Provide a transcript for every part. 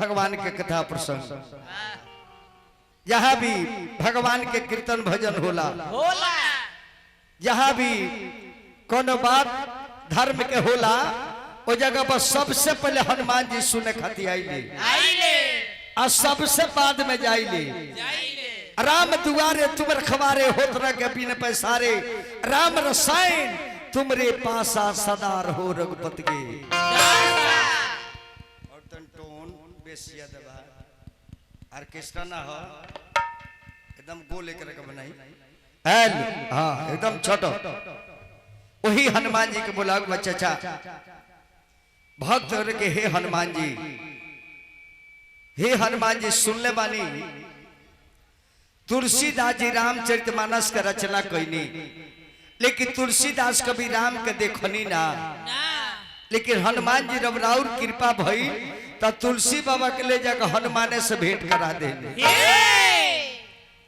भगवान के कथा प्रसंग जहाँ भी भगवान के कीर्तन भजन होला जहाँ भी कोनो बात धर्म के होला वो जगह पर सबसे पहले हनुमान जी सुने खातिर आइले और सबसे बाद में जाइले। राम दुआरे तुम रखवारे होत रह बिन पैसारे राम रसायन तुमरे पासा सदा रहो रघुपति के। और टोन बेसिया दबा ऑर्केस्ट्रा ना हो एकदम गोल एक रकम बनाई एल हाँ एकदम छोटो वही हनुमान जी के बोला बच्चा भक्त के हे हनुमान जी सुन ले बानी तुलसीदास जी रामचरितमानस का रचना कईनी लेकिन तुलसीदास कभी राम के देखनी ना लेकिन हनुमान जी रब राउर कृपा भई तो तुलसी बाबा के ले जाकर हनुमाने से भेंट करा दे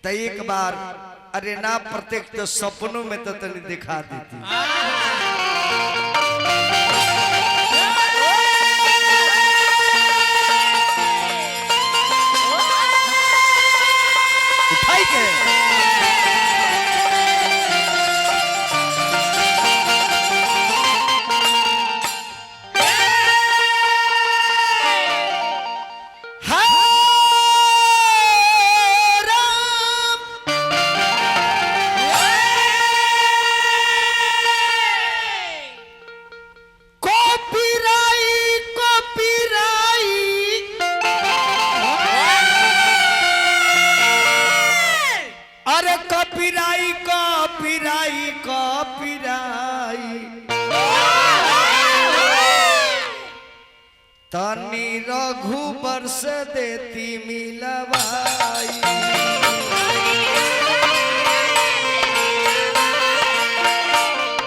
तो एक बार अरे ना प्रत्येक तो सपनों में तो तनी दिखा देती। उठाई के तनी रघुबर से देती मिलवाई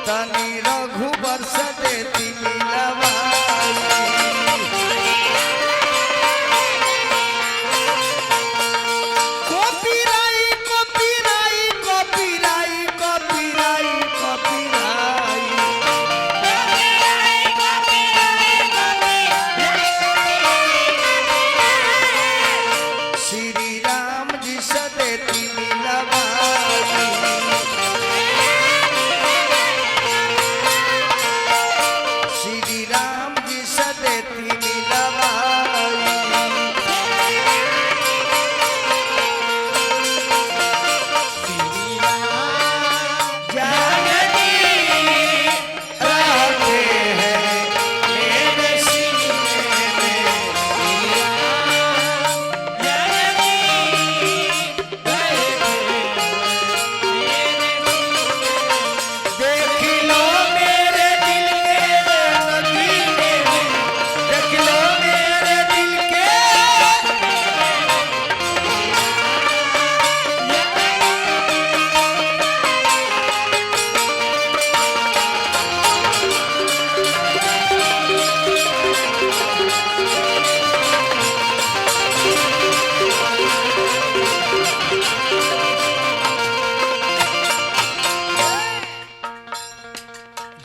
तनी रघुबर से देती मिलवाई कॉपीराई कॉपीराई कॉपीराई कॉपीराई कॉपीराई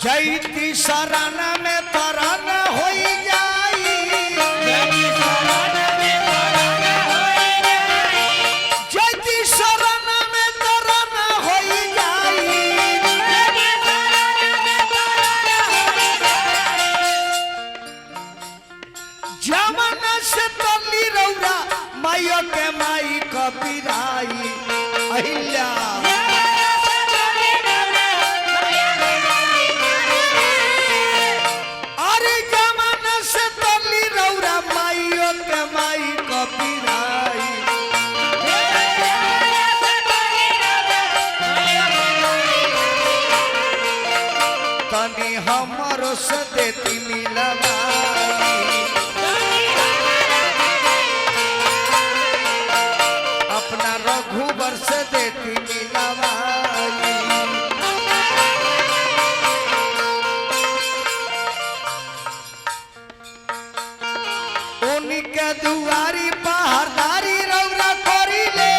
जयती शरण में तरण हो जाई जयती शरण में तरण हो जाई जमन से तली रौरा माइयो के माई कबीराई अहिल्या तनी हमारो से देती मिलवाई अपना रघुबर से देती मिलवाई उनके दुआरी पहरदारी रौरा करी ले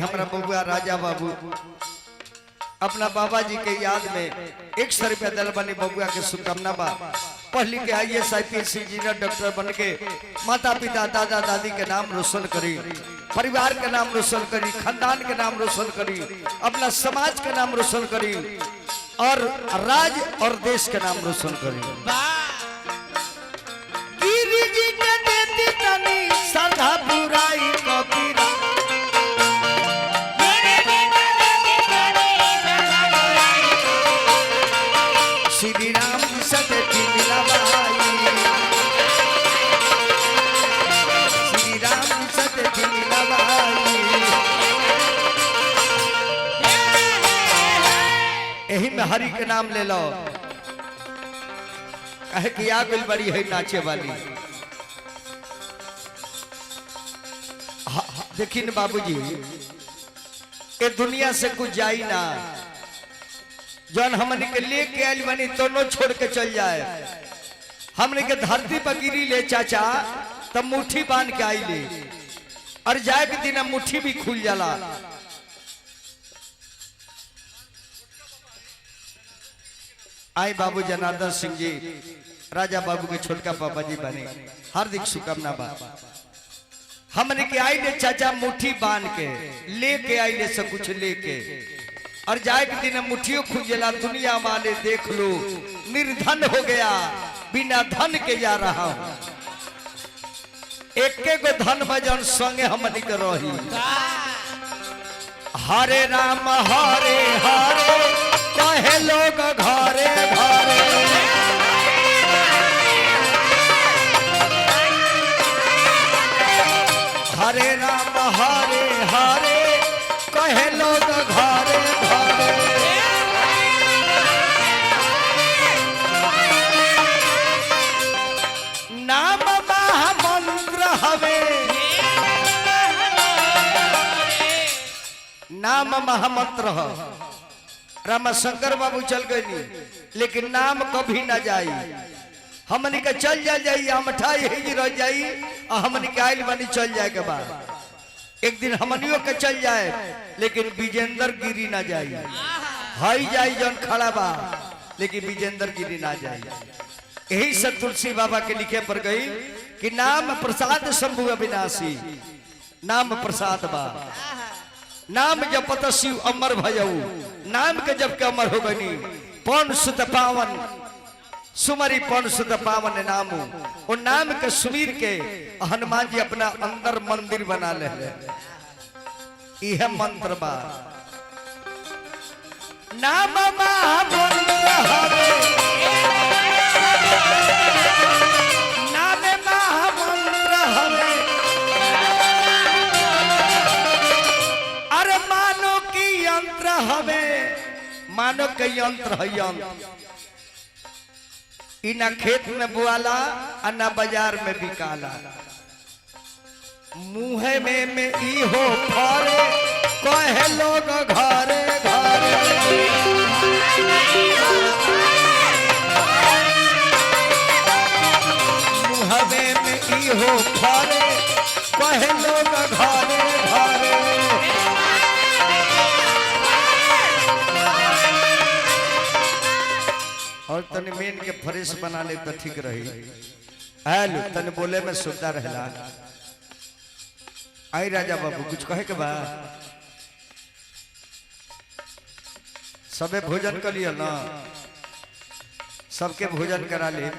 हमारा बबुआ राजा बाबू अपना बाबा जी के याद में 100 रुपया दल बनी बबुआ के शुभकामना बा। पढ़ लिख के IAS IPS इंजीनियर डॉक्टर बन के माता पिता दादा दादी के नाम रोशन करी, परिवार के नाम रोशन करी, खानदान के नाम रोशन करी, अपना समाज के नाम रोशन करी और राज्य और देश के नाम रोशन करी। गिरी जी के देती तनी श्रद्धा बुराई कबीरा श्री राम सते मिलावाई, श्री राम सते मिलावाई। यही में हरि के नाम ले लो, कहे कि आ गइल बड़ी है नाचे वाली। देखिए बाबूजी ये दुनिया से कुछ जाई ना, जौन हमने के लेके आयल बनी दोनों छोड़ के चल जाए। हमने के धरती पर गिरी ले चाचा तब मुट्ठी बांध के आई ले, और जाए के दिन मुट्ठी भी खुल जाला। आई बाबू जनार्दन सिंह जी राजा बाबू के छोटका पापा जी बने, हार्दिक शुभकामना बा। हमने के आई ले चाचा मुट्ठी बांध के लेके आई ले सब कुछ लेके, और जाए के दिन मुट्ठियों खुजला। दुनिया वाले देख लो निर्धन हो गया, बिना धन के जा रहा हूं। एक को धन भजन संगे हमनी के रही। हरे राम हरे हरे कहे लोग घरे घरे, हरे राम हरे हरे कहे लोग घरे घरे। नाम महामंत्र हवे, नाम महामंत्र है। रामशंकर बाबू चल गए लेकिन नाम कभी ना जाई। हमनी के चल जाई अमठा यही रह जाई, और हमनी के आइल बनी चल जाए के बाद एक दिन हमनियों के चल जाए, लेकिन विजेंद्र गिरी ना जाई। हई जाई जौन खड़ा बा, लेकिन विजेंद्र गिरी ना जाई। यही सब तुलसी बाबा के लिखे पर गई कि नाम प्रसाद शंभु अविनाशी, नाम प्रसाद बा। नाम जपत शिव अमर भयऊ, नाम के जब के अमर हो गनी। पौन सुत पावन सुमरी पौन सुत पावन नामू, और नाम के सुमीर के हनुमान जी अपना अंदर मंदिर बना ले। यह मंत्र बा नाम महामंत्र हवे, नाम महामंत्र हवे। अरे मानो की यंत्र हवे, मानो के यंत्र है यंत्र। इना खेत में बुआला और ना बाजार में बिकाला। मुँह में ई हो फरे कहे लोग घरे घरे। मुँह में ई हो फरे कहे लोग घरे घरे। और तने मेन के फ्रेश बना ले तो ठीक रही। हेलो तने बोले में सुविधा रहला। आई राजा बाबू कुछ कहे के बा? सबे भोजन कर लिया ना, सबके भोजन करा ले।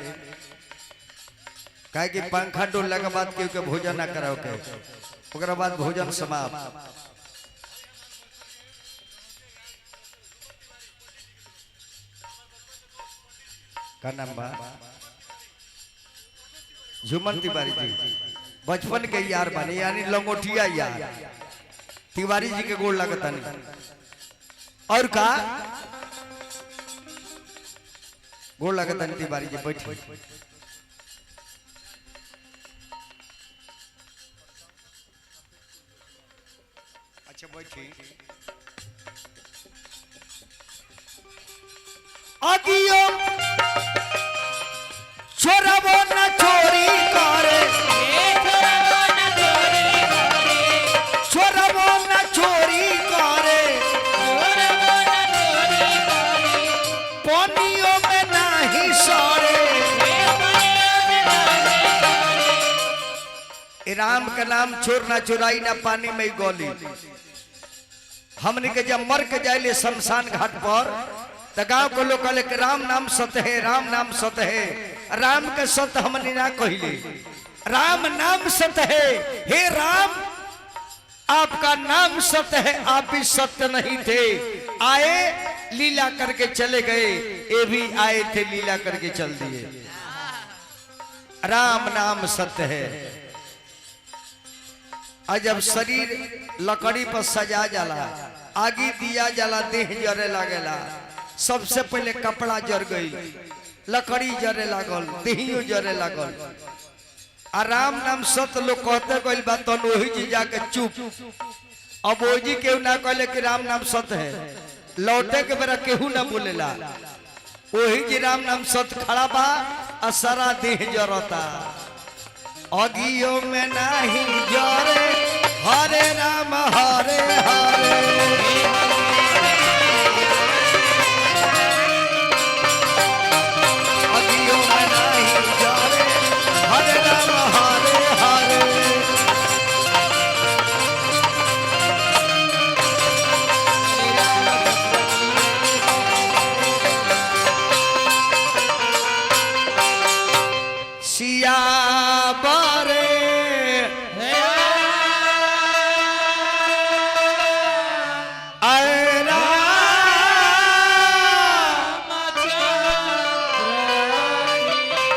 काहे कि पंखा डोलला के बाद केहू के भोजन ना कराओ के, ओकरा बाद भोजन समाप्त। का नाम बा? झुमन तिवारी जी बचपन के यार बने, यानी लंगोटिया यार। तिवारी जी के गोड़ लगता नहीं। और का गोड़ लगता नहीं तिवारी जी, बैठ। अच्छा बैठी। अगियो छोरबो न चोरी करे, छोरबो न चोरी राम का नाम चोर ना चुराई ना पानी में गोली। हमने के जब मर के जाए शमशान घाट पर तो गांव के लोग कहले कि राम नाम सत्य है, राम नाम सत्य है। राम के सत्य हमने ना कहले, राम नाम सत्य है। हे राम आपका नाम सत्य है, आप भी सत्य नहीं थे, आए लीला करके चले गए, ये भी आए थे लीला करके चल दिए। राम नाम सत्य है। और जब शरीर लकड़ी पर सजा जाला, आगी दिया जाला, देह जरे लागेला, सबसे पहले कपड़ा जर गई, लकड़ी जरे लागल, देहियो जरे लागल। राम नाम सत्य लोग कहते गइल बा तो वही जी जाके चुप। अब वो जी केहू ना कहले कि राम नाम सत्य है, लौटे के बेरा केहू ना बोलेला, वही जी राम नाम सत्य खड़ा बा और सारा देह जरता। अगियो में नहीं जरे हरे राम हरे हरे।